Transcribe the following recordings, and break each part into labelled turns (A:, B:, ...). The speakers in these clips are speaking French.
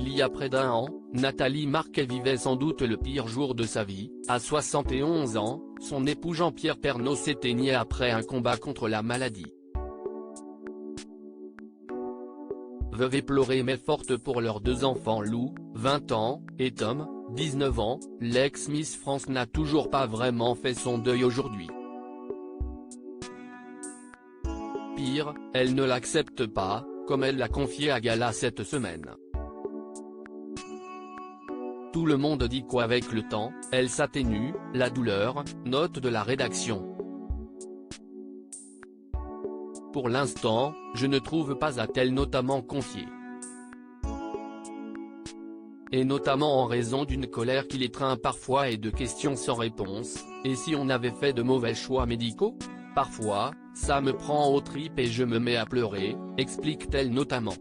A: Il y a près d'un an, Nathalie Marquet vivait sans doute le pire jour de sa vie. À 71 ans, son époux Jean-Pierre Pernaut s'éteignait après un combat contre la maladie. Veuve éplorée mais forte pour leurs deux enfants Lou, 20 ans, et Tom, 19 ans, l'ex-Miss France n'a toujours pas vraiment fait son deuil aujourd'hui. Pire, elle ne l'accepte pas, comme elle l'a confié à Gala cette semaine. Tout le monde dit qu'avec le temps, elle s'atténue, la douleur, note de la rédaction. Pour l'instant, je ne trouve pas, a-t-elle notamment confié. Et notamment en raison d'une colère qui l'étreint parfois et de questions sans réponse, et si on avait fait de mauvais choix médicaux ? Parfois, ça me prend aux tripes et je me mets à pleurer, explique-t-elle notamment.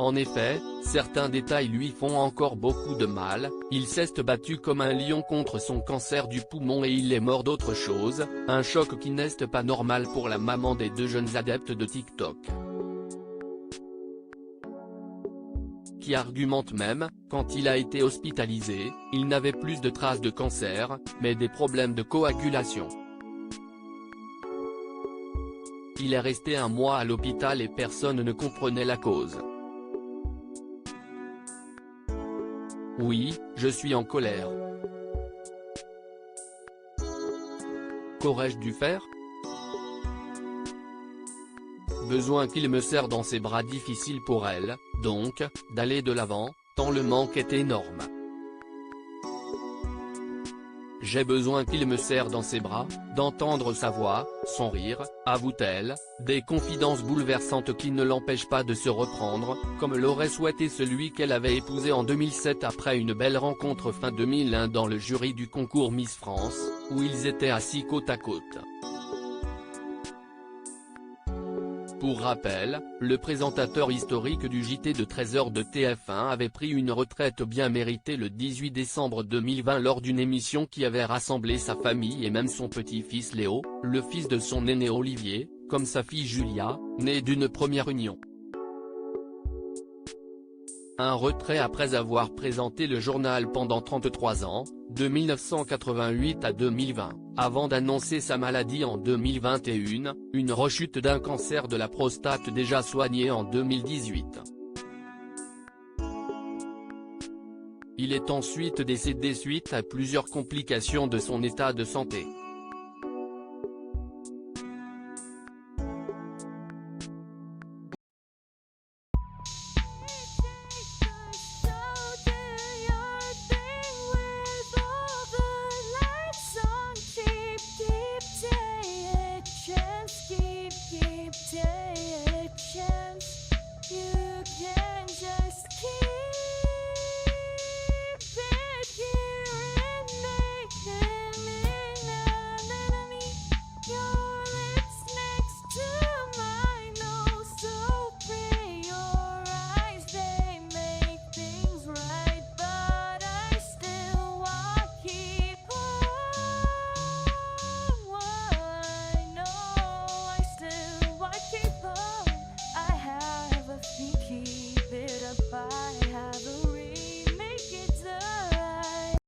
A: En effet, certains détails lui font encore beaucoup de mal. Il s'est battu comme un lion contre son cancer du poumon et il est mort d'autre chose, un choc qui n'est pas normal pour la maman des deux jeunes adeptes de TikTok. Qui argumente même, quand il a été hospitalisé, il n'avait plus de traces de cancer, mais des problèmes de coagulation. Il est resté un mois à l'hôpital et personne ne comprenait la cause. Oui, je suis en colère. Qu'aurais-je dû faire ? Besoin qu'il me serre dans ses bras, difficile pour elle, donc, d'aller de l'avant, tant le manque est énorme. J'ai besoin qu'il me serre dans ses bras, d'entendre sa voix, son rire, avoue-t-elle, des confidences bouleversantes qui ne l'empêchent pas de se reprendre, comme l'aurait souhaité celui qu'elle avait épousé en 2007 après une belle rencontre fin 2001 dans le jury du concours Miss France, où ils étaient assis côte à côte. Pour rappel, le présentateur historique du JT de 13h de TF1 avait pris une retraite bien méritée le 18 décembre 2020 lors d'une émission qui avait rassemblé sa famille et même son petit-fils Léo, le fils de son aîné Olivier, comme sa fille Julia, née d'une première union. Un retrait après avoir présenté le journal pendant 33 ans, de 1988 à 2020, avant d'annoncer sa maladie en 2021, une rechute d'un cancer de la prostate déjà soigné en 2018. Il est ensuite décédé suite à plusieurs complications de son état de santé.